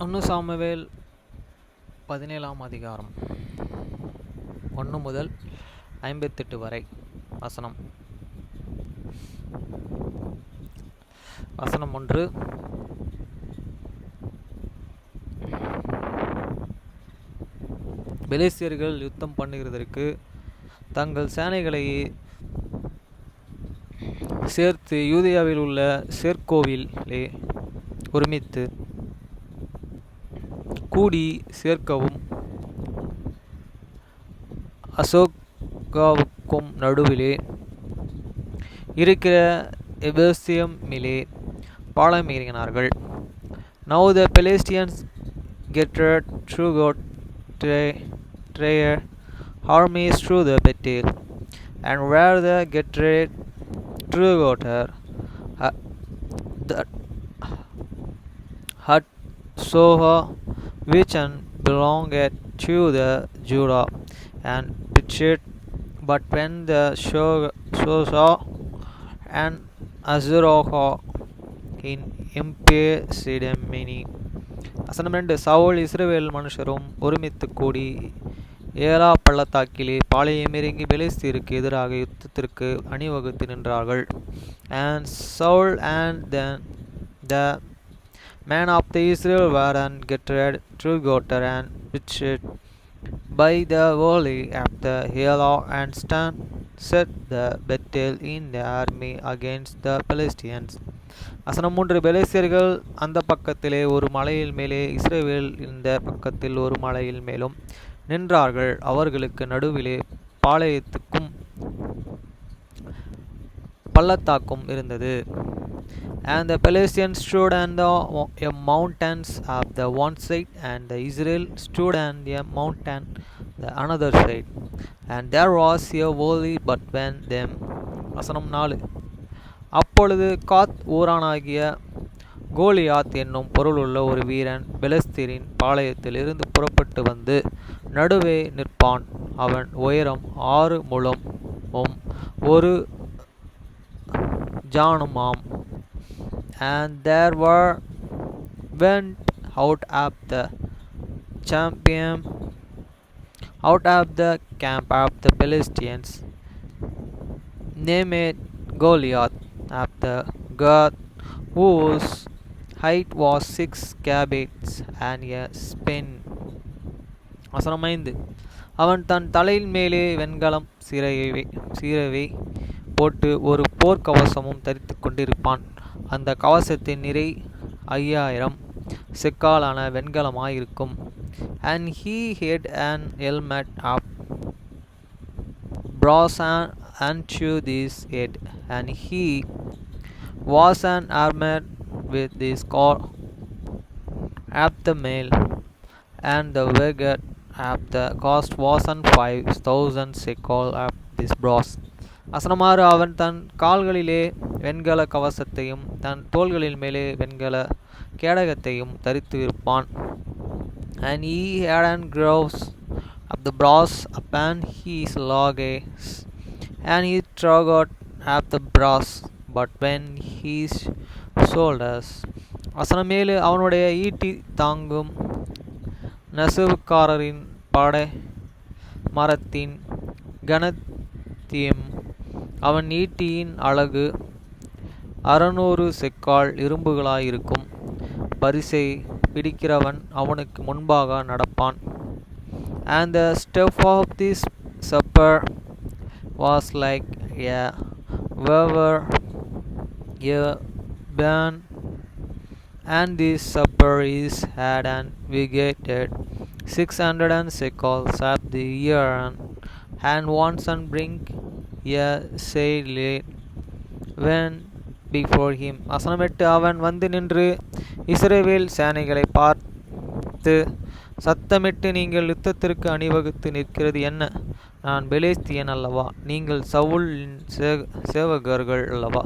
1 Samuel 17ஆம் அதிகாரம் 1 முதல் 58 வரை வசனம். வசனம் 1. பெலிஸ்தியர்கள் யுத்தம் பண்ணுகிறதற்கு தங்கள் சேனைகளை சேர்த்து யூதேயாவில் உள்ள சேர்க்கோவிலே ஒருமித்து கூடி சேர்க்கவும் அசோகாவுக்கும் நடுவிலே இருக்கிற எபேசியமிலே பாளையமிறங்கினார்கள். Now the Philistines gathered throughout their armies through the Bethel, and where they gathered throughout her, had Soha, which belonged to the Judah, and pitched. But when the Sosa and Azurah in Impesidemini, வசனம் 2. சவுல் இஸ்ரவேல் மனுஷரும் ஒருமித்து கூடி ஏலா பள்ளத்தாக்கிலே பாளையமிறங்கி பெலிஸ்தருக்கு எதிராக யுத்தத்திற்கு அணிவகுத்து நின்றார்கள். And Saul and the men of the Israel were gathered together and pitched by the valley of the Elah, and set the Bethel in the army against the Philistines. வசனம் 3. பெலிஸ்தியர்கள் அந்த பக்கத்திலே ஒரு மலையில் மேலே, இஸ்ரவேல் இந்த பக்கத்தில் ஒரு மலையில் மேலும் நின்றார்கள். அவர்களுக்கு நடுவிலே பாளையத்துக்கும் பள்ளத்தாக்கும் இருந்தது. And the Philistines stood on the mountains of the one side, and the Israel stood on the mountain the another side, and there was a valley between them. வசனம் 4. அப்பொழுது காத் ஊரானாகிய கோலியாத் என்னும் பொருளுள்ள ஒரு வீரன் பெலிஸ்தரின் பாளையத்தில் இருந்து புறப்பட்டு வந்து நடுவே நிற்பான். அவன் உயரம் 6 முழமும் 1 ஜானுமாம். And there went out of the camp of the Philistines, named Goliath of the Gath, whose height was 6 cubits and a span. வசனம் 5. அவன் தன் தலையின் மேலே வெண்கலம் சீரவை போட்டு ஒரு போர்க்கவசமும் தரித்து கொண்டிருப்பான். அந்த கவசத்தின் நிறை 5000 செக்காலான வெண்கலமாயிருக்கும். And he had an helmet of brass unto his head, and he was armed with this cord at the mail, and the weight of the cost was 5000 shekel of this brass. வசனம் 6. அவன் தன் கால்களிலே வெண்கல கவசத்தையும் தன் தோள்களின் மேலே வெண்கல கேடகத்தையும் தரித்து இருப்பான். And he had an gloves of the brass upon his legs, and he trod of the brass but when his shoulders. வசனம் 7. அவனுடைய ஈட்டி தாங்கும் நெசவுக்காரரின் படை மரத்தின் கனத்தியும் அவன் ஈட்டியின் அலகு 600 செக்கால் இரும்புகளாயிருக்கும். பரிசை பிடிக்கிறவன் அவனுக்கு முன்பாக நடப்பான். And the staff of this supper was like a weaver band, and this supper is had and vigated 600 shekels of the year, and once and bring a sailor went before him. வசனம் 8. அவன் வந்து நின்று இஸ்ரவேல் சேனைகளை பார்த்து சத்தமிட்டு, நீங்கள் யுத்தத்திற்கு அணிவகுத்து நிற்கிறது என்ன? நான் பெலிஸ்தியன் அல்லவா? நீங்கள் சவுலின் சேவகர்கள் அல்லவா?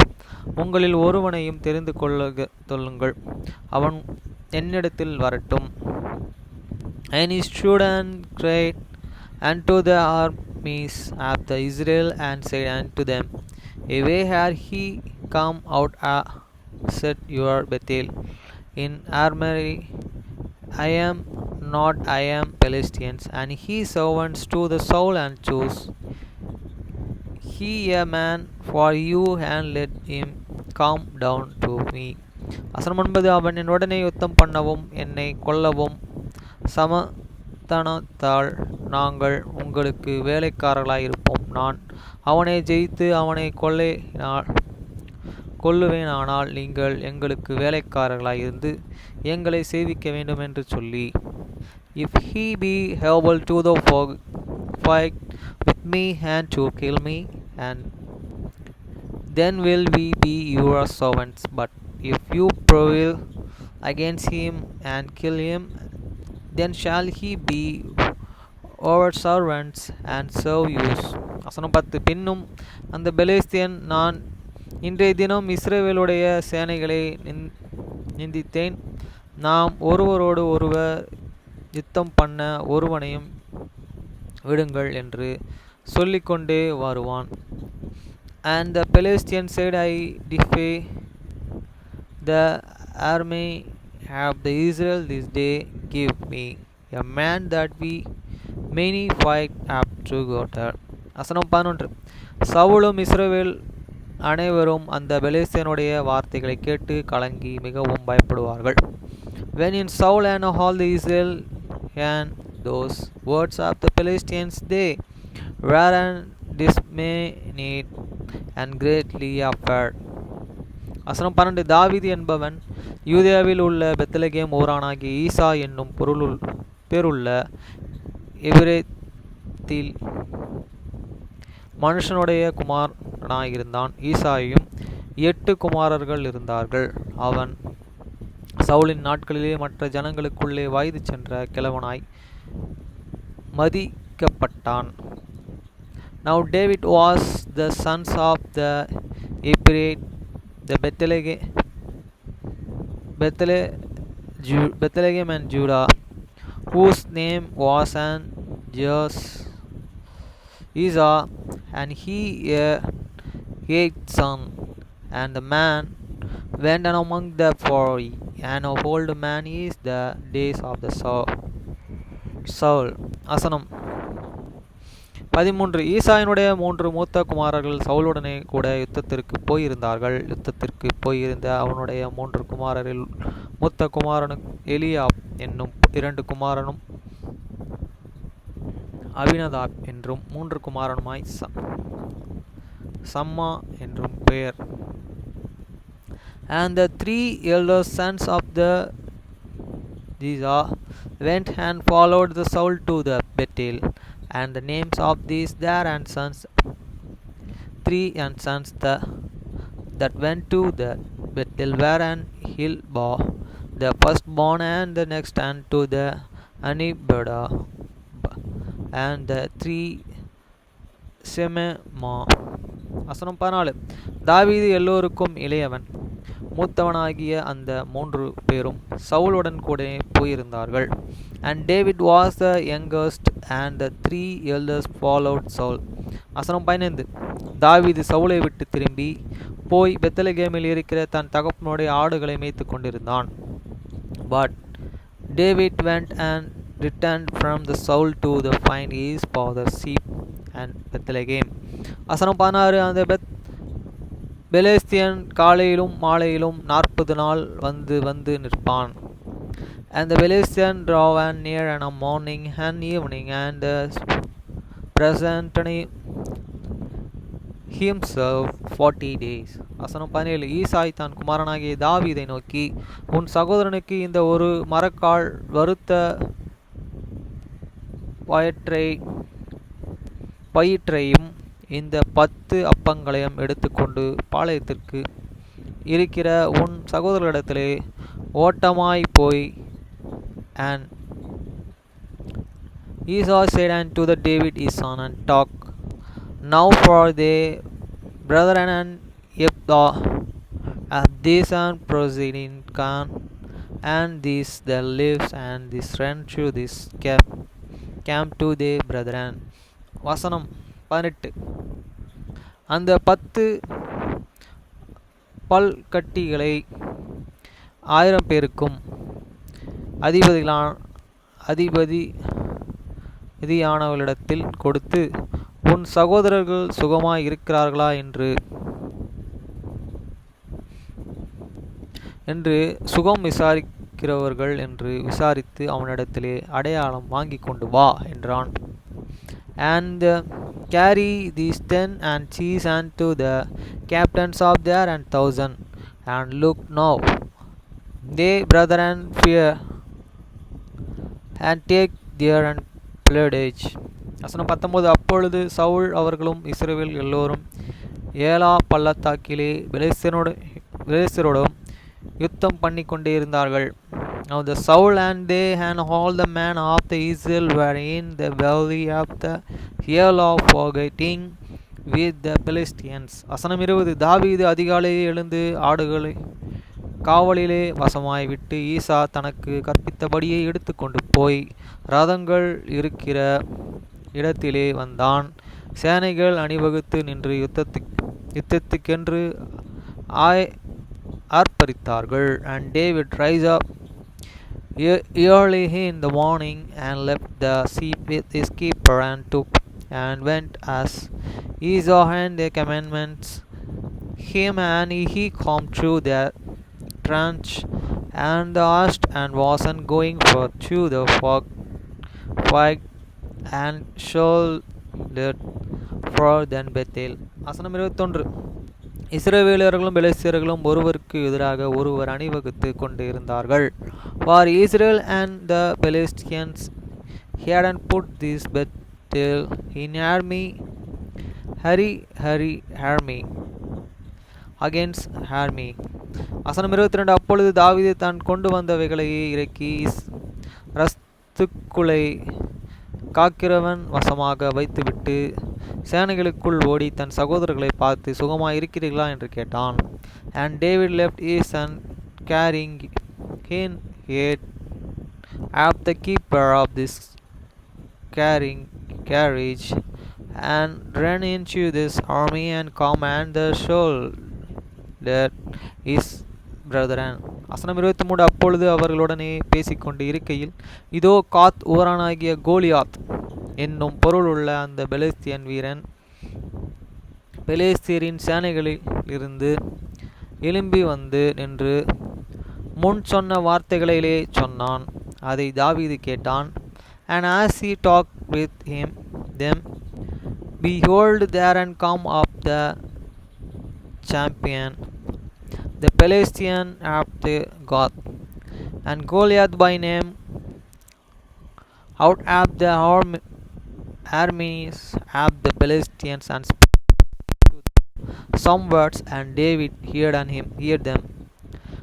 உங்களில் ஒருவனையும் தெரிந்து கொள்ளுங்கள், அவன் என்னிடத்தில் வரட்டும். And he stood and cried unto the armies of the Israel, and said unto them, Away here he come out, set your Bethel in I am not I am Palestinians, and he servants to the soul and choose he a man for you and let him come down to me. வசனம் 9 அவன் என்னுடனே யுத்தம் பண்ணவும் என்னை கொல்லவும் சமாதானத்தால் நாங்கள் உங்களுக்கு வேலைக்காரர்களாயிருப்போம். நான் அவனை ஜெயித்து அவனை கொல்லுவேனானால் நீங்கள் எங்களுக்கு வேலைக்காரர்களாயிருந்து எங்களை சேவிக்க வேண்டும் என்று சொல்லி, if he be able to the fight with me and to kill me, and then will we be your servants. But if you prevail against him and kill him, then shall he be our servants and serve you. வசனம் 10 பின்னும் அந்த பெலிஸ்தியன், நான் இன்றைய தினம் இஸ்ரவேலுடைய சேனைகளை நிந்தித்தேன். நாம் ஒருவரோடு ஒருவர் யுத்தம் பண்ண ஒருவனையும் விடுங்கள் என்று சொல்லிக்கொண்டே வருவான். And the Palestinian said, I defy the army of the Israel this day. Give me a man that we many fight up together. வசனம் 11 சவுலும் இஸ்ரவேல் அனைவரும் அந்த பெலிஸ்தியனுடைய வார்த்தைகளை கேட்டு கலங்கி மிகவும் பயப்படுவார்கள். When in Saul and all the Israel and those words of the Philistines, they were dismayed and greatly afraid. வசனம் 12 தாவீது என்பவன் யூதேயாவில் உள்ள பெத்லகேம் ஊரானாகிய ஈசா என்னும் பேருள்ள எபிரேத்தில் மனுஷனுடைய குமாரனாயிருந்தான். ஈசாயும் 8 குமாரர்கள் இருந்தார்கள். அவன் சவுலின் நாட்களிலே மற்ற ஜனங்களுக்குள்ளே வயது சென்ற கிழவனாய் மதிக்கப்பட்டான். Now David was the sons of the Ephraim, the Bethlehem and Judah, whose name was an Isa, and he a eighth son. And the man went among the 40, and of old man is the days of the Saul. வசனம் 13 ஈசாயினுடைய 3 மூத்த குமாரர்கள் சவுலுடனே கூட யுத்தத்திற்கு போயிருந்த அவனுடைய 3 குமாரரில் மூத்த குமாரனும் எலியாப் என்னும் 2 குமாரனும் அபினதாப் என்றும் 3 குமாரனுமாய் சம்மா என்றும் பெயர். And the 3 elder sons of the Jisa went and followed the Saul to the Bethel, and the names of these their and sons, 3 and sons that went to the Bethel were an Hilbah, the firstborn, and the next unto the Anibada, and the 3 Semema. வசனம் 14 தாவீது எல்லோருக்கும் இளையவன், மூத்தவனாகிய அந்த 3 பேரும் சவுலுடன் கூட போயிருந்தார்கள். And David was the youngest, and the 3 elders followed Saul. வசனம் 15 தாவீது சவுலை விட்டு திரும்பி போய் பெத்லகேமில் இருக்கிற தன் தகப்பனுடைய ஆடுகளை மேய்த்து கொண்டிருந்தான். But David went and returned from the Saul to the find his father's sheep and Bethlehem. வசனம் 16 அந்த பெலிஸ்தியன் காலையிலும் மாலையிலும் 40 நாள் வந்து நிற்பான். And the Philistine draw near in the morning and evening, and presented himself 40 days. வசனம் 17 ஈசாய் தன் குமாரனாகிய தாவீதை நோக்கி, உன் சகோதரனுக்கு இந்த ஒரு மரக்கால் வறுத்த பயிற்றையும் இந்த 10 அப்பங்களையும் எடுத்துக்கொண்டு பாளையத்திற்கு இருக்கிற உன் சகோதரரிடத்திலே ஓட்டமாய் போய். And Esau said unto the David his son, and talk now for their brethren, and if thou have this and proceeding can, and this the lives, and this run through this camp to their brethren. வசனம் 18 அந்த 10 பல்கட்டிகளை 1000 பேருக்கும் அதிபதிகளான அதிபதியானவளிடத்தில் கொடுத்து, உன் சகோதரர்கள் சுகமாய் இருக்கிறார்களா என்று சுகம் விசாரிக்கிறவர்கள் என்று விசாரித்து அவனிடத்திலே அடையாளம் வாங்கி கொண்டு வா என்றான். And carry these 10 and seize unto the captains of their 1,000, and look now, they brethren fear, and take their and pledge. வசனம் 19. அப்பொழுது சவுல் அவர்களும் இஸ்ரவேல் எல்லோரும் ஏலா பள்ளத்தாக்கிலே பெலிஸ்தரோடும் யுத்தம் பண்ணி கொண்டே இருந்தார்கள். Now the Saul and they and all the men of the Israel were in the valley of the hill of forgetting with the Philistines. வசனம் 20. தாவீது அதிகாலையே எழுந்து ஆடுகளை காவலிலே வசமாய் விட்டு ஈசா தனக்கு கற்பித்தபடியே எடுத்துக்கொண்டு போய் ரதங்கள் இருக்கிற இடத்திலே வந்தான். சேனைகள் அணிவகுத்து நின்று யுத்தத்துக்கென்று ஆர்ப்பரித்தார்கள். And David rise up early in the morning and left the sheep with his keeper and went as he saw and the commandments him, and he come through the trench and the host and wasn't going for to the fight and shouldered for than Bethel. வசனம் 21. இஸ்ரவேலர்களும் பெலிஸ்தர்களும் ஒருவருக்கு எதிராக ஒருவர் அணிவகுத்து கொண்டு இருந்தார்கள். For Israel and the Philistines hadn't put this battle in army against army. வசனம் 22. அப்பொழுது தாவீது தான் கொண்டு வந்தவைகளை இறக்கி ரஸ்துக்குலை காக்கிறவன் வசமாக வைத்துவிட்டு சேனைகளுக்குள் ஓடி தன் சகோதரர்களை பார்த்து சுகமாய் இருக்கிறீர்களா என்று கேட்டான். And David left his son carrying in head of the keeper of this carriage and ran into this army and command the shoulder his brethren. வசனம் 23. அப்பொழுது அவர்களுடனே பேசிக்கொண்டு இருக்கையில், இதோ காத் ஊரானாகிய கோலியாத் என்னும் பொருள் உள்ள அந்த பெலிஸ்தியன் வீரன் பெலிஸ்தியரின் சேனைகளில் இருந்து எழும்பி வந்து நின்று முன் சொன்ன வார்த்தைகளிலே சொன்னான். அதை தாவீது கேட்டான். And as he talked with them, behold, there and come up the champion, the Philistine of the Gath, and Goliath by name, out of the armies of the Philistines, and some words, and David heard them.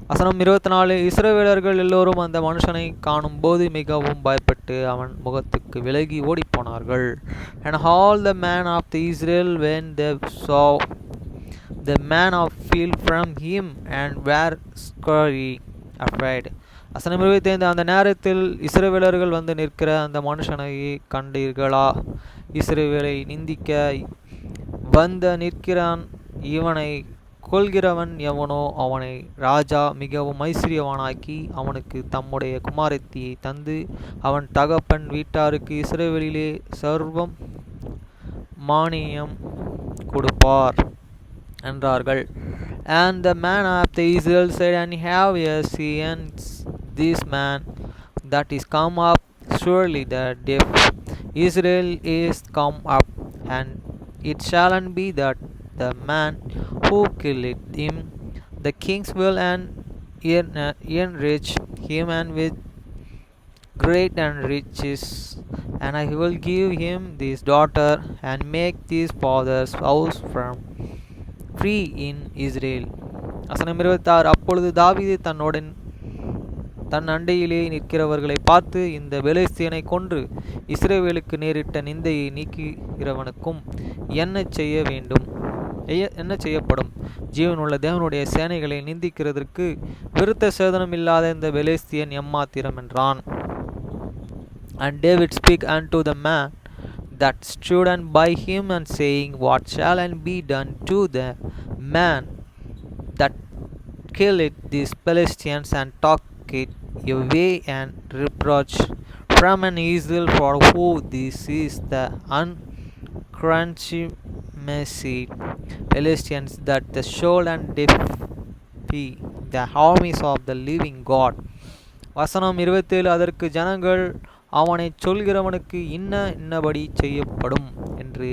வசனம் 24. இஸ்ரவேலர்கள் எல்லோரும் அந்த மனுஷனை காணும் போது மிகவும் பயப்பட்டு அவன் முகத்துக்கு விலகி ஓடிப்போனார்கள். And all the men of the Israel, when they saw the man of field from him, and were scary afraid. வசனம் 25. அந்த நேரத்தில் இஸ்ரவேலர்கள் வந்து நிற்கிற அந்த மனுஷனை கண்டீர்களா? இஸ்ரவேலை நிந்திக்க வந்த நிற்கிறான். இவனை கொள்கிறவன் எவனோ அவனை ராஜா மிகவும் ஐஸ்வர்யவானாக்கி அவனுக்கு தம்முடைய குமாரத்தியை தந்து அவன் தகப்பன் வீட்டாருக்கு இஸ்ரவேலிலே சர்வம் மானியம் கொடுப்பார் என்றார்கள். And the man of the Israel said, And have ye seen this man that is come up? Surely the deaf Israel is come up, and it shall be that the man who killed him, the kings will enrich him and with great and riches, and I will give him this daughter, and make this father's house from free in Israel. வசனம் 26. அப்பொழுது தாவீது தன் அண்டையிலே நிற்கிறவர்களை பார்த்து, இந்த பெலிஸ்தியனை கொன்று இஸ்ரவேலுக்கு நேரிட்ட நிந்தையை நீக்கிறவனுக்கும் என்ன செய்யப்படும்? ஜீவனுள்ள தேவனுடைய சேனைகளை நிந்திக்கிறதற்கு விருத்த சேதனம் இல்லாத இந்த பெலிஸ்தியன் எம்மாத்திரம் என்றான். And David spake unto the man that stood by him, and saying, What shall be done to the man that killed these Philistines, and took away and reproach from an easel, for who this is the uncrunchy Philistines that the shoal and defy the armies of the living God. வசனம் 27. அதற்கு ஜனங்கள் அவனைச் சொல்கிறவனுக்கு இன்னபடி செய்யப்படும் என்று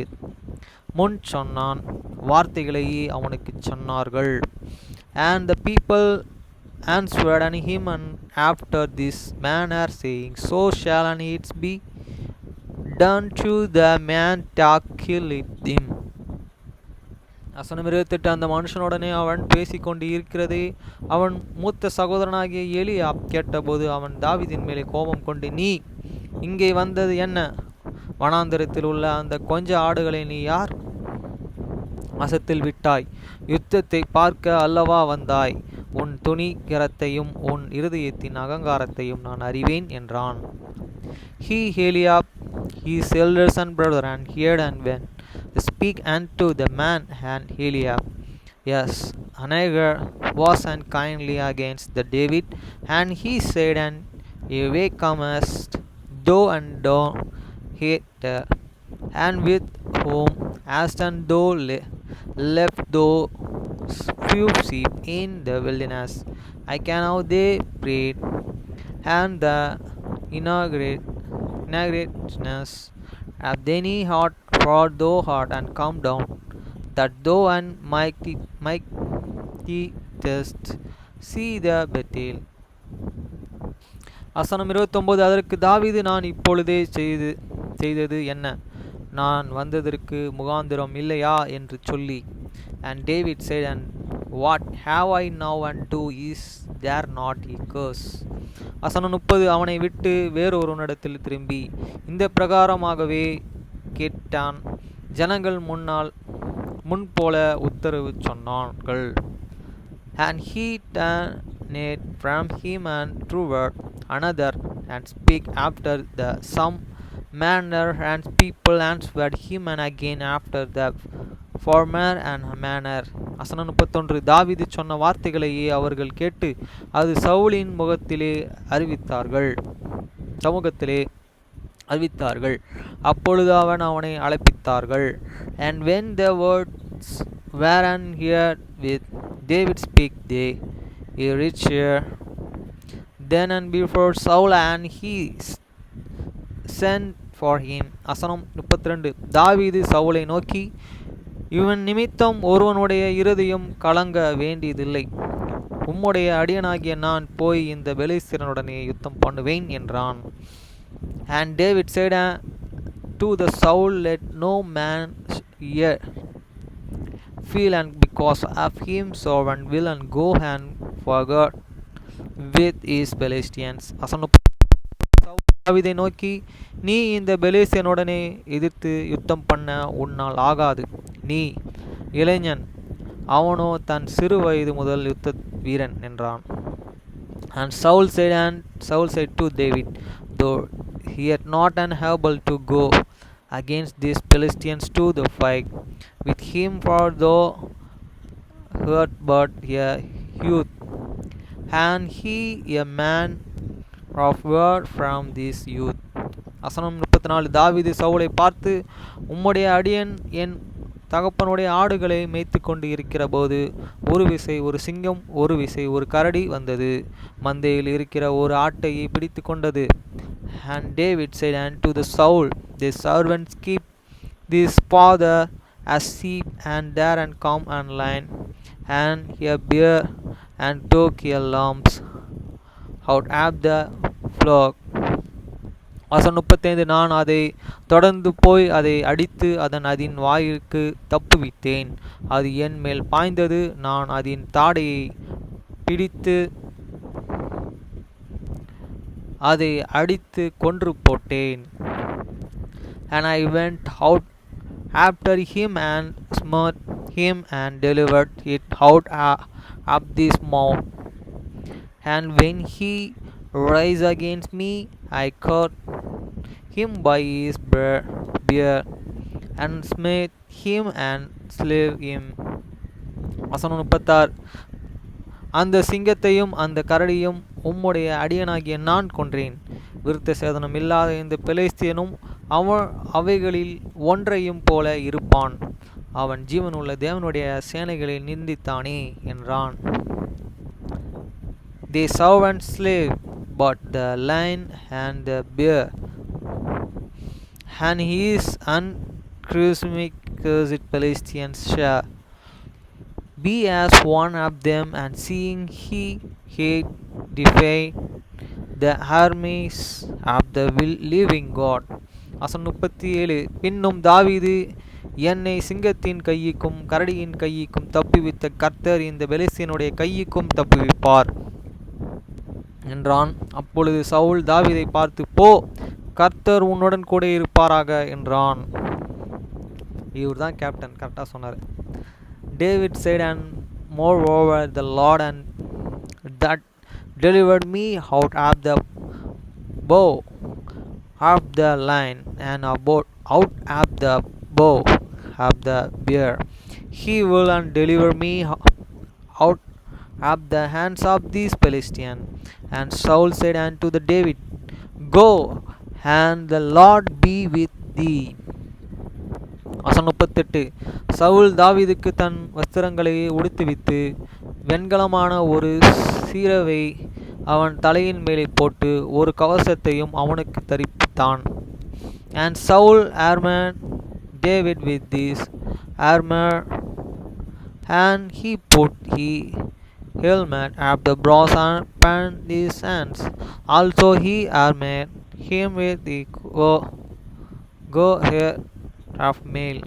முன் சொன்னான் வார்த்தைகளையே அவனுக்குச் சொன்னார்கள். And the people answered and him and after this manner, saying, So shall and it be done to the man that killeth him. வசனம் 28. அந்த மனுஷனுடனே அவன் பேசிக்கொண்டு இருக்கிறதே அவன் மூத்த சகோதரனாகிய எலியாப் கேட்டபோது அவன் தாவீதின் மேலே கோபம் கொண்டு, நீ இங்கே வந்தது என்ன? வனாந்தரத்தில் உள்ள அந்த கொஞ்ச ஆடுகளை நீ யார் வசத்தில் விட்டாய்? யுத்தத்தை பார்க்க அல்லவா வந்தாய்? உன் துணிகரத்தையும் உன் இருதயத்தின் அகங்காரத்தையும் நான் அறிவேன் என்றான். He Eliab, his elders and brother, and heard and went to speak unto the man and Eliab. Yes, Anagar was and kindly against the David, and he said, and away comest thou and thou hater, and with whom hast and thou left those few sheep in the wilderness. I can now they prayed, and the inaugurateness of any heart for thou heart and come down, that thou and mighty test see the Bethel. வசனம் 29. அதற்கு தாவீது, நான் இப்பொழுதே செய்தது என்ன? நான் வந்ததற்கு முகாந்திரம் இல்லையா என்று சொல்லி, and David said, and what have I now unto? Is there not a curse? வசனம் 30. அவனை விட்டு வேறொருவனிடத்தில் திரும்பி இந்த பிரகாரமாகவே கேட்டான். ஜனங்கள் முன்போல உத்தரவு சொன்னார்கள். And he turned from him and toward another and spake after the some manner, and people answered him and again after the former and manner. வசனம் 31. தாவீது சொன்ன வார்த்தைகளையே அவர்கள் கேட்டு அது சவுலின் சமூகத்திலே அறிவித்தார்கள். அப்பொழுது அவனை அழைப்பித்தார்கள். And when the words were heard with David speak, they reached then and before Saul, and he sent for him. வசனம் 32. தாவீது சவுலை நோக்கி, இவன் நிமித்தம் ஒருவனுடைய இருதயம் கலங்க வேண்டியதில்லை. உம்முடைய அடியனாகிய நான் போய் இந்த பெலிஸ்தனுடனே யுத்தம் பண்ணுவேன் என்றான். And David said to the Saul, let no man feel, and because of him servant will and go and forget with his Philistines. தாவீதை நோக்கி, நீ இந்த பெலிஸ்தனுடனே எதிர்த்து யுத்தம் பண்ண உன்னால் ஆகாது. நீ இளைஞன், அவனோ தன் சிறு வயது முதல் யுத்த வீரன் என்றான். And Saul said to David, though he had not an able to go against these Philistines to the fight with him, for thou hurt but a youth, and he a man of word from this youth. வசனம் 34. தாவீது சவுலை பார்த்து, உம்முடைய அடியன் என் தகப்பனுடைய ஆடுகளை மேய்த்து கொண்டு இருக்கிற போது ஒரு விசை ஒரு சிங்கம் ஒரு விசை ஒரு கரடி வந்தது, மந்தையில் இருக்கிற ஒரு ஆட்டையை பிடித்து கொண்டது. And David said unto the Saul, the servants keep this father as sheep, and there and come and line, and a bear and took a lambs out of the flock. வசனம் 35. நான் அதை தொடர்ந்து போய் அதை அடித்து அதன் வாயிற்கு தப்புவித்தேன். அது என் மேல் பாய்ந்தது. நான் அதன் தாடையை பிடித்து அதை அடித்து கொன்று போட்டேன். And I went out after him and smote him and delivered it out of this mouth. And when he rise against me, I caught him by his beard and smote him and slew him. வசனம் 36. அந்த சிங்கத்தையும் அந்த கரடியும் உம்முடைய அடியனாகிய நான் கொன்றேன். விருத்த சேதனம் இல்லாத இந்த பெலிஸ்தியனும் அவைகளில் ஒன்றையும் போல இருப்பான். அவன் ஜீவனுள்ள தேவனுடைய சேனைகளை நிந்தித்தானே என்றான். They serve and slave, but the lion and the bear, and his uncrucified cursed Philistines shall be as one of them, and seeing he had defied the armies of the living God. வசனம் 37. பின்னும் தாவீது, என்னை சிங்கத்தின் கையிக்கும் கரடியின் கையிக்கும் தப்புவித்த கர்த்தர் இந்த பெலிஸ்தியனுடைய கையிக்கும் தப்புவிப்பார் என்றான். அப்பொழுது சவுல் தாவீதை பார்த்து, போ, கர்த்தர் உன்னுடன் கூட இருப்பாராக என்றான். இவர் தான் கேப்டன், கரெக்டாக சொன்னார். David said, and moreover the Lord and that delivered me out of the bow of the lion and out of the bow of the bear, he will and deliver me out of the hands of these Philistines. And Saul said unto the David, go, and the Lord be with thee. வசனம் 38. சவுல் தாவீதுக்கு தன் வஸ்திரங்களை உடுத்துவித்து வெண்கலமான ஒரு சீரவை அவன் தலையின் மேலே போட்டு ஒரு கவசத்தையும் அவனுக்கு தரிப்பித்தான். And Saul armed David with this armor, and he put his helmet of the brass upon his hands. Also he armed him with the go-hair of mail.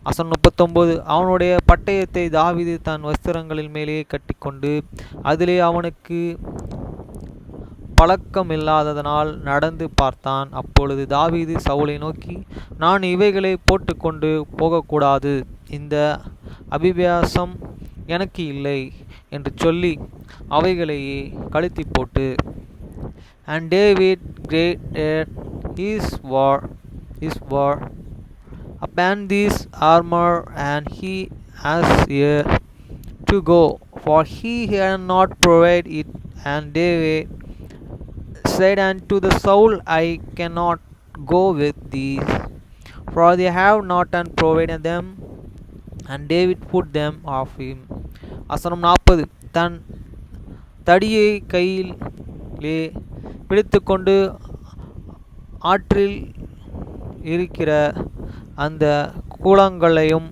வசனம் 39. அவனுடைய பட்டயத்தை தாவீது தன் வஸ்திரங்களின் மேலேயே கட்டிக்கொண்டு அதிலே அவனுக்கு பழக்கம் இல்லாததனால் நடந்து பார்த்தான். அப்பொழுது தாவீது சவுலை நோக்கி, நான் இவைகளை போட்டுக்கொண்டு போகக்கூடாது, இந்த அபிவியாசம் எனக்கு இல்லை என்று சொல்லி அவைகளையே கழுத்தி போட்டு, and David girded his war upon this armor, and he hastened to go, for he had not provided it. And David said unto the Saul, I cannot go with these, for they have not provided them. And David put them off him. வசனம் 40. தன் தடியை கையிலே பிடித்துக்கொண்டு ஆற்றில் இருக்கிற அந்த கூழங்களையும்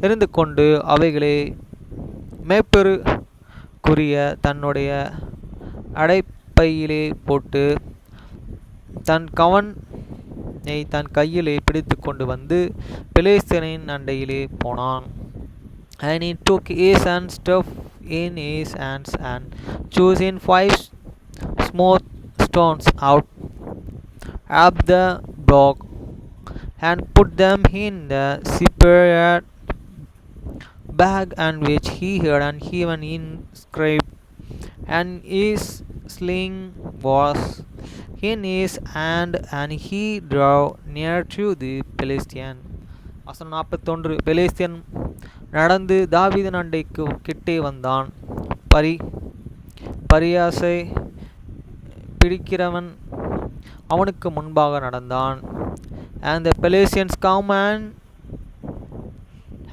தெரிந்து கொண்டு அவைகளை மேய்ப்பருக்குரிய தன்னுடைய அடைப்பையிலே போட்டு தன் கவனை தன் கையிலே பிடித்து கொண்டு வந்து பெலிஸ்தரின் அண்டையிலே போனான். And he took his and stuff in his hands, and choosing 5 smooth stones out of the brook, and put them in the separate bag, and which he had and even inscribed, and his sling was in his hand, and he drew near to the Philistine. வசனம் 41. பெலிஸ்தியன் நடந்து தாவீதின் அண்டைக்கு கிட்டே வந்தான். பரியாசை பிடிக்கிறவன் அவனுக்கு முன்பாக நடந்தான். And the Philistines come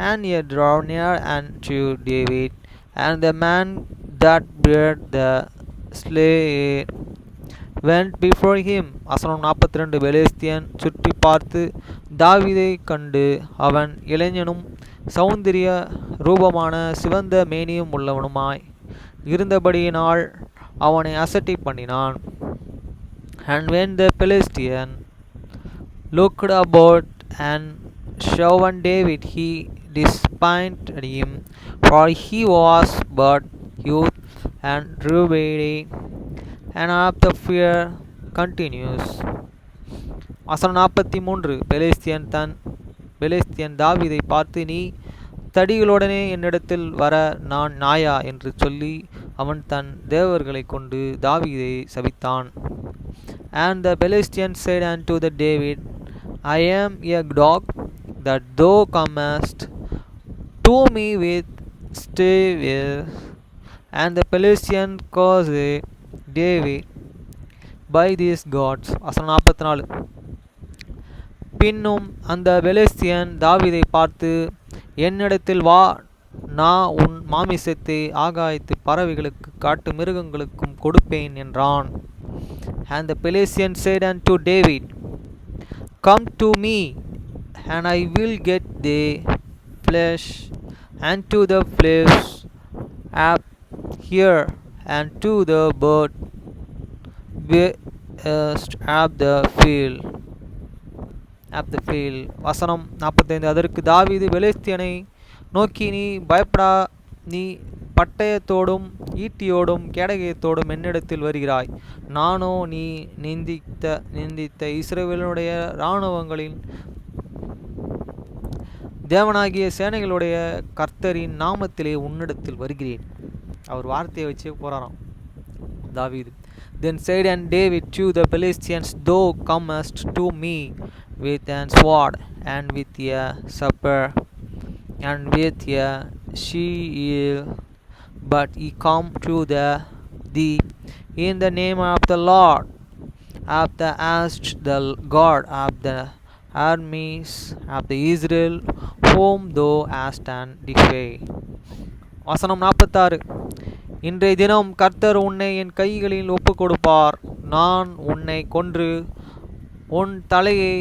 and he drew near unto David, and the man that bare the slave went before him. வசனம் 42. பெலிஸ்தியன் சுற்றி பார்த்து தாவீதை கண்டு, அவன் இளைஞனும் சௌந்தரிய ரூபமான சிவந்த மேனியும் உள்ளவனுமாய் இருந்தபடியினால் அவனை அசட்டை பண்ணினான். And when the Philistine looked about and saw David, he disappointed him, for he was but youth and ruddy, and of the fear continues. வசனம் 43. பெலிஸ்தியன் தாவீதை பார்த்து, நீ தடிகளுடனே என்னிடத்தில் வர நான் நாயா என்று சொல்லி அவன் தன் தேவர்களை கொண்டு தாவீதை சபித்தான். And the Philistine said unto the David, I am a dog, that thou comest to me with staves, And the Philistines caused David by these gods. வசனம் 44. பின்னும் அந்த பெலிஸ்தியன் தாவீதை பார்த்து, என்னிடத்தில் வா, நான் உன் மாமிசத்தை ஆகாயத்து பறவைகளுக்கு காட்டு மிருகங்களுக்கும் கொடுப்பேன் என்றான். And the Philistine said unto David, Come to me, and I will get thee flesh, and to the flesh up here, and to the bird beast of the field. வசனம் 45. அதற்கு தாவீது பெலிஸ்தியனை நோக்கி, நீ பயப்படா, நீ பட்டயத்தோடும் ஈட்டியோடும் கேடகத்தோடும் என்னிடத்தில் வருகிறாய். நானோ நீ நிந்தித்த இஸ்ரவேலுடைய இராணுவங்களின் தேவனாகிய சேனைகளுடைய கர்த்தரின் நாமத்திலே உன்னிடத்தில் வருகிறேன். அவர் வார்த்தையை வச்சு போறாராம் தாவீது. Then said and David to the Philistines, Thou comest to me with a sword, and with a spear, and with a shield, but ye come to thee in the name of the Lord of the hosts, the God of the armies of the Israel, whom thou hast defied. வசனம் 46. இன்றைய தினம் கர்த்தர் உன்னை என் கைகளில் ஒப்பு கொடுப்பார். நான் உன்னை கொன்று உன் தலையை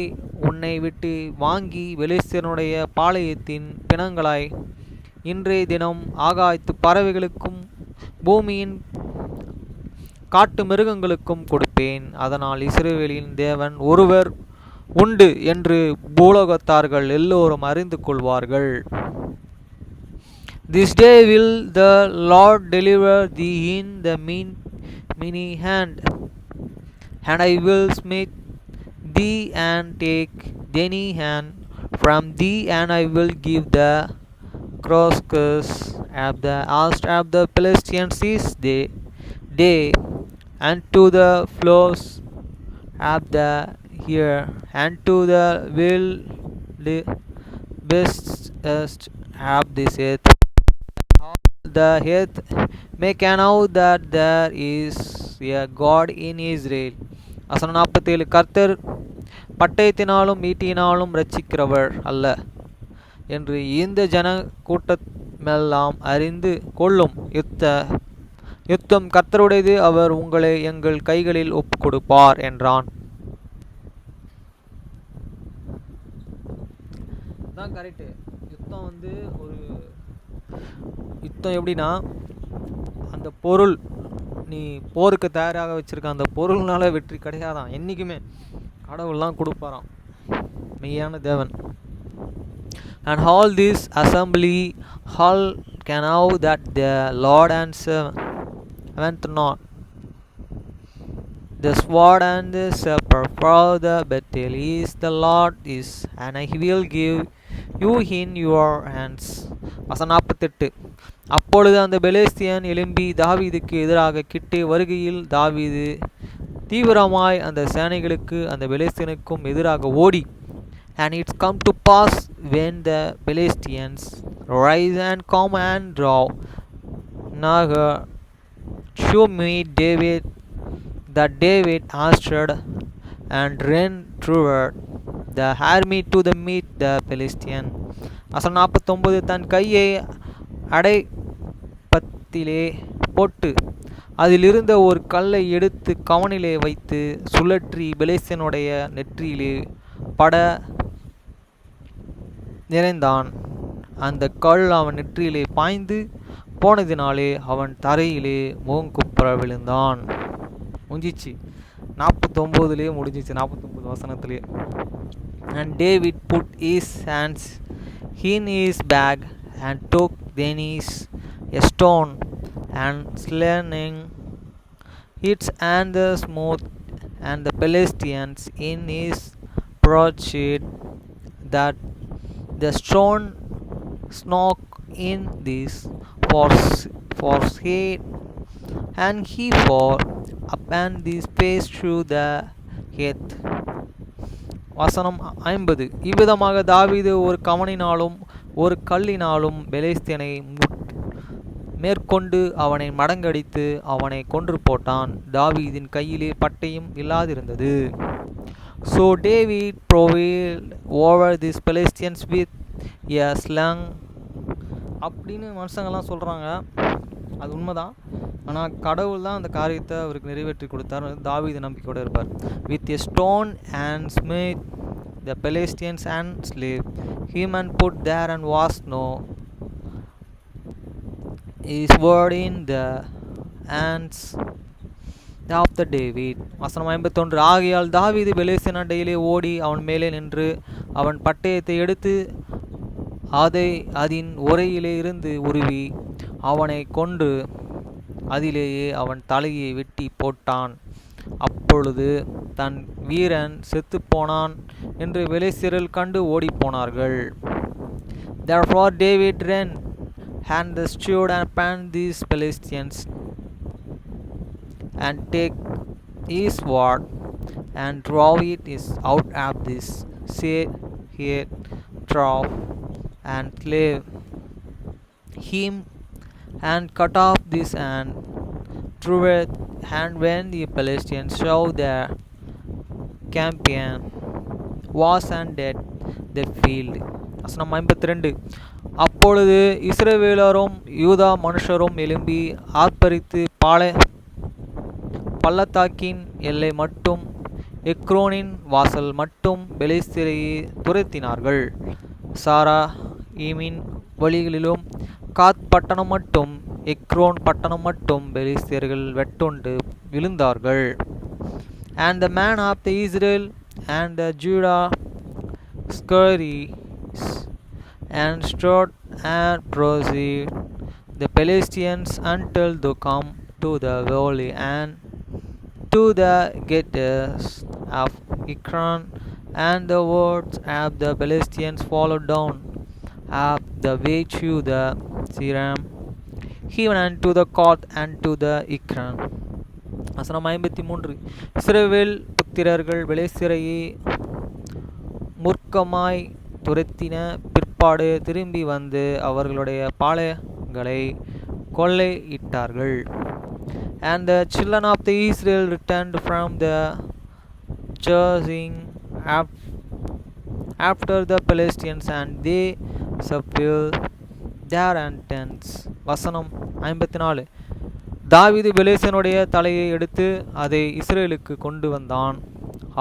உன்னை விட்டு வாங்கி பெலிஸ்தியனுடைய பாளையத்தின் பிணங்களாய் இன்றைய தினம் ஆகாயத்து பறவைகளுக்கும் பூமியின் காட்டு மிருகங்களுக்கும் கொடுப்பேன். அதனால் இஸ்ரவேலின் தேவன் ஒருவர் உண்டு என்று பூலோகத்தார்கள் எல்லோரும் அறிந்து கொள்வார்கள். This day will the Lord deliver thee in the many hand, and I will smite thee and take thine hand from thee, and I will give the carcass of the host of the Philistines this day, and to the flocks of the air, and to the wild beasts of this earth. The earth make know that there is a God in Israel. வசனம் 47. கர்த்தர் பட்டயத்தினாலும் ஈட்டியினாலும் இரட்சிக்கிறவர் அல்ல என்று இந்த ஜன கூட்டமெல்லாம் அறிந்து கொள்ளும். யுத்தம் கர்த்தருடையது, அவர் உங்களை எங்கள் கைகளில் ஒப்பு கொடுப்பார் என்றான். தான் கரெக்டு. யுத்தம் ஒரு யுத்தம் எப்படின்னா, அந்த பொருள் நீ போருக்கு தயாராக வச்சிருக்க அந்த பொருள்னால வெற்றி கிடையாதான். என்றைக்குமே கடவுள்லாம் கொடுப்பாராம், மெய்யான தேவன். And all this assembly all can know that the Lord answer went not the sword and the scepter for the battle is the Lord is, and I will give you in your hands. வசனம் 48. அப்பொழுது அந்த பெலிஸ்தியன் எழும்பி தாவீதுக்கு எதிராக கிட்டே வருகையில் தாவீது தீவிரமாய் அந்த சேனைகளுக்கு அந்த பெலிஸ்தியனுக்கும் எதிராக ஓடி, and it's come to pass when the Philistines rise and come and draw nigh to meet David, that David answered and ran toward the army to the meet the Philistine. வசனம் 49. தன் கையை அடைப்பத்திலே போட்டு அதிலிருந்த ஒரு கல்லை எடுத்து கவனிலே வைத்து சுழற்றி பெலிஸ்தியனுடைய நெற்றியிலே பட நிறைந்தான். அந்த கல் அவன் நெற்றியிலே பாய்ந்து போனதினாலே அவன் தரையிலே முகங்குப்புற விழுந்தான். முடிஞ்சிச்சு. 49 முடிஞ்சிச்சு. 49 வசனத்திலே. And David put his hands in his bag and took then a stone and slinging it and the smote and the Philistines in his broadsheet, that the stone snuck in this forehead, and he fell upon his face through the earth. வசனம் 50. இவ்விதமாக தாவீது ஒரு கவனினாலும் ஒரு கல்லினாலும் பெலிஸ்தியனை மேற்கொண்டு அவனை மடங்கடித்து அவனை கொன்று போட்டான். தாவீதின் கையிலே பட்டயம் இல்லாதிருந்தது. So David prevailed over these Philistines with a sling. அப்படின்னு மனுஷங்கள்லாம் சொல்கிறாங்க. அது உண்மைதான். ஆனால் கடவுள் தான் அந்த காரியத்தை அவருக்கு நிறைவேற்றி கொடுத்தார். தாவீது நம்பிக்கையோடு இருப்பார். With a stone and smite the Philistines and slew him and put there and was no is word in the hands of the David. வசனம் 51. ஆகையால் தாவீது பெலிஸ்தியன் அண்டையிலே ஓடி அவன் மேலே நின்று அவன் பட்டயத்தை எடுத்து அதை அதன் உரையிலே இருந்து உருவி அவனை கொன்று அதிலேயே அவன் தலையை வெட்டி போட்டான். அப்பொழுது தன் வீரன் செத்துப்போனான் என்று பெலிஸ்தியர்கள் கண்டு ஓடிப்போனார்கள். Therefore David ran and stood upon these Philistines and take his sword and drove it out of this here trough and slay him and cut off this and threw it. And when the Philistines saw their champion was and dead, they fled. வசனம் 52. அப்பொழுது இஸ்ரவேலரும் யூதா மனுஷரும் எழும்பி ஆர்ப்பரித்து பள்ளத்தாக்கின் எல்லை மட்டும் எக்ரோனின் வாசல் மட்டும் பெலிஸ்தியரை துரத்தினார்கள். சாரா ஈமின் வழிகளிலும் காத் பட்டணம் மட்டும் எக்ரோன் பட்டணம் மட்டும் பெலிஸ்தியர்கள் வெட்டுண்டு விழுந்தார்கள். And the man of the Israel and the Judah scurried and stood and pursued the Philistines until they come to the valley and to the gates of Ekron, and the words of the Philistines followed down of the way to the Siram, even unto the court and to the Ekron. வசனம் 53. இஸ்ரவேல் புத்திரர்கள் பெலிஸ்தியரை மூர்க்கமாய் துரத்தின பிற்பாடு திரும்பி வந்து அவர்களுடைய பாளையங்களை கொள்ளையிட்டார்கள். And the children of the Israel returned from the chasing after the Philistines, and they subdued their tents. வசனம் 54. தாவீது பெலிஸ்தியனுடைய தலையை எடுத்து அதை இஸ்ரேலுக்கு கொண்டு வந்தான்.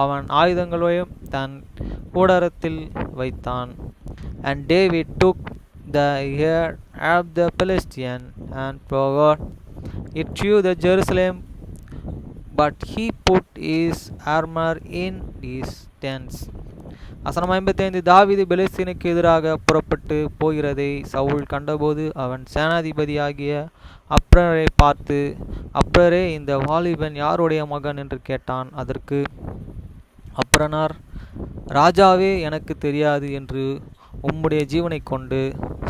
அவன் ஆயுதங்களையும் தன் கூடாரத்தில் வைத்தான். And David took the head of the Philistine and brought it to the Jerusalem, but he put his armor in his tents. வசனம் 55. தாவீது பெலிஸ்தியனுக்கு எதிராக புறப்பட்டு போகிறதை சவுல் கண்டபோது அவன் சேனாதிபதியாகிய அப்னரை பார்த்து, அப்னரே, இந்த வாலிபன் யாருடைய மகன் என்று கேட்டான். அதற்கு அப்னர், ராஜாவே, எனக்கு தெரியாது என்று உம்முடைய ஜீவனை கொண்டு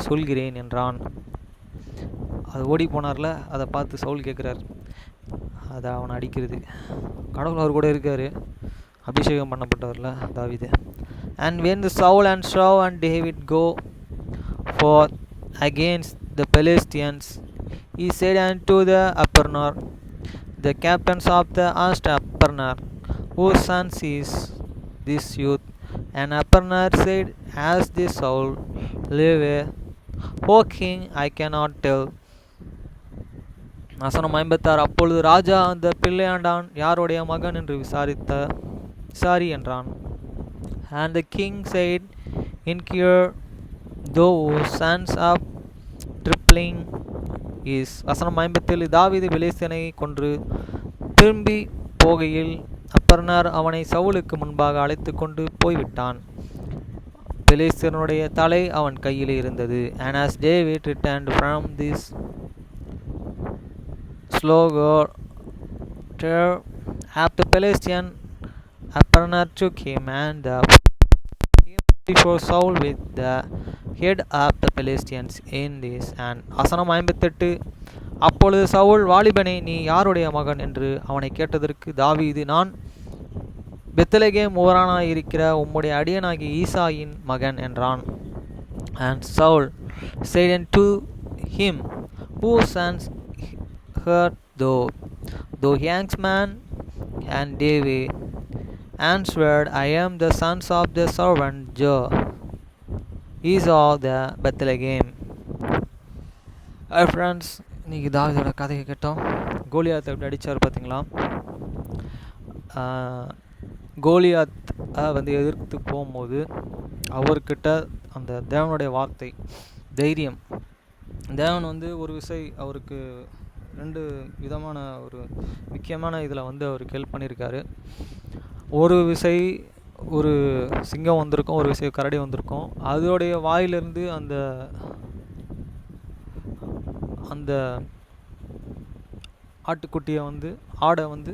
சொல்கிறேன் என்றான். அது ஓடி போனார்ல, அதை பார்த்து சவுல் கேட்குறார். அதை அவனை அடிக்கிறது. கடவுள் அவர் கூட இருக்கார், அபிஷேகம் பண்ணப்பட்டவர்ல தாவீது. And when the Saul and Shaul and David go forth against the Philistines, he said unto the Abner, the captains of the host, Abner, whose sons is this youth? And Abner said, as the Saul liveth, O king, I cannot tell. வசனம் 56. அப்பொழுது ராஜா அந்த பிள்ளையாண்டான் யாருடைய மகன் என்று விசாரி என்றான். And the king said, inquire those sons of tripling is. வசனம் 57. தாவீது பெலிஸ்தியனை கொன்று திரும்பி போகையில் அப்னர் அவனை சவுலுக்கு முன்பாக அழைத்து கொண்டு போய்விட்டான். பெலிஸ்தியனுடைய தலை அவன் கையிலே இருந்தது. And as David returned from this slaughter of the Philistine, Abner took him and before Saul with the head of the Philistines in this hand. வசனம் 58. அப்பொழுது சவுல், வாலிபனே, நீ யாருடைய மகன் என்று அவனை கேட்டதற்கு தாவீது, நான் பெத்லகேம் ஊரானாய் இருக்கிற உம்முடைய அடியனாகிய ஈசாயின் மகன் என்றான். And Saul said unto him, Whose sons heard though Yangsman and David answered, I am the sons of the servant Joe. Esau the Bethlehem. Friends, இன்றைக்கி தாவீதோட கதையை கேட்டோம். கோலியாத்தை எப்படி அடித்தார் பார்த்தீங்களா? கோலியாத்தை வந்து எதிர்த்து போகும்போது அவர்கிட்ட அந்த தேவனுடைய வார்த்தை, தைரியம். தேவன் வந்து ஒரு விசை அவருக்கு 2 விதமான ஒரு முக்கியமான இதில் வந்து அவருக்கு ஹெல்ப் பண்ணியிருக்காரு. ஒரு விசை ஒரு சிங்கம் வந்திருக்கும், ஒரு விசை கரடி வந்திருக்கும். அதோடைய வாயிலிருந்து அந்த அந்த ஆட்டுக்குட்டியை வந்து ஆடை வந்து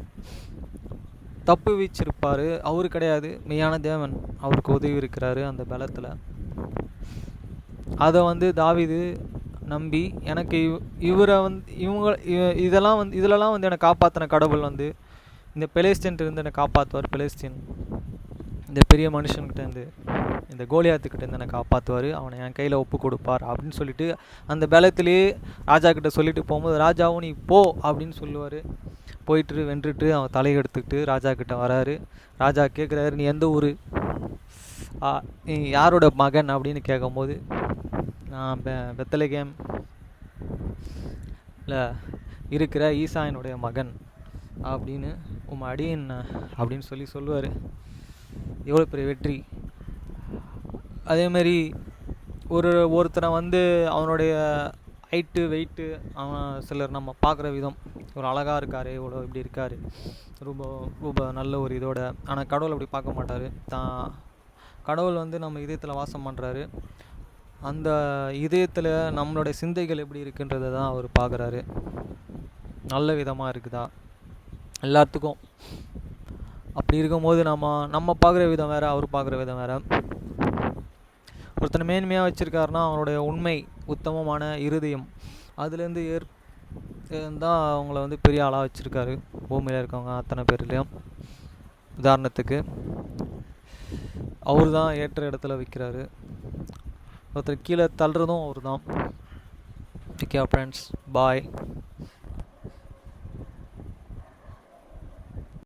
தப்பு வீச்சிருப்பார். அவரு கிடையாது, மெய்யான தேவன் அவருக்கு உதவி இருக்கிறாரு அந்த பலத்தில். அதை வந்து தாவீது நம்பி, எனக்கு இவரை வந்து இதிலலாம் வந்து என்னை காப்பாற்றின கடவுள் வந்து இந்த பெலிஸ்தீன்ட்டு இருந்து என்னை காப்பாற்றுவார். பெலிஸ்தீன் இந்த பெரிய மனுஷன்கிட்டேருந்து, இந்த கோலியாத்துக்கிட்டேருந்து என்னை காப்பாற்றுவார், அவனை என் கையில் ஒப்பு கொடுப்பார் அப்படின்னு சொல்லிட்டு அந்த பலத்திலே ராஜா கிட்ட சொல்லிட்டு போகும்போது, ராஜாவும் நீ போ அப்படின்னு சொல்லுவார். போயிட்டு வென்றுட்டு அவன் தலையை எடுத்துக்கிட்டு ராஜா கிட்ட வராரு. ராஜா கேட்குறாரு, நீ எந்த ஊர், நீ யாரோட மகன் அப்படின்னு கேட்கும்போது, நான் பெத்லகேம் இல்லை இருக்கிற ஈசாயினுடைய மகன் அப்படின்னு அடியன் அப்படின்னு சொல்லுவார். எவ்வளோ பெரிய வெற்றி! அதேமாரி ஒருத்தனை வந்து அவனுடைய ஹைட்டு வெயிட்டு, அவன் சிலர் நம்ம பார்க்குற விதம், ஒரு அழகாக இருக்கார், இவ்வளோ இப்படி இருக்கார், ரொம்ப நல்ல ஒரு இதோட. ஆனால் கடவுள் அப்படி பார்க்க மாட்டார். கடவுள் வந்து நம்ம இதயத்தில் வாசம் பண்ணுறாரு. அந்த இதயத்தில் நம்மளுடைய சிந்தைகள் எப்படி இருக்குன்றதை தான் அவர் பார்க்குறாரு. நல்ல விதமாக இருக்குதா எல்லாத்துக்கும். அப்படி இருக்கும்போது நம்ம பார்க்குற விதம் வேறு, அவர் பார்க்குற விதம் வேறு. ஒருத்தனை மேன்மையாக வச்சுருக்காருன்னா அவனுடைய உண்மை, உத்தமமான இருதயம், அதுலேருந்து தான் அவங்கள வந்து பெரிய ஆளாக வச்சுருக்காரு பூமியில் இருக்கவங்க அத்தனை பேர்லேயும். உதாரணத்துக்கு அவர் தான் ஏற்ற இடத்துல வைக்கிறாரு. ஒருத்தர் கீழே தள்ளுறதும் அவர் தான். ஓகே ஃப்ரெண்ட்ஸ், பாய்.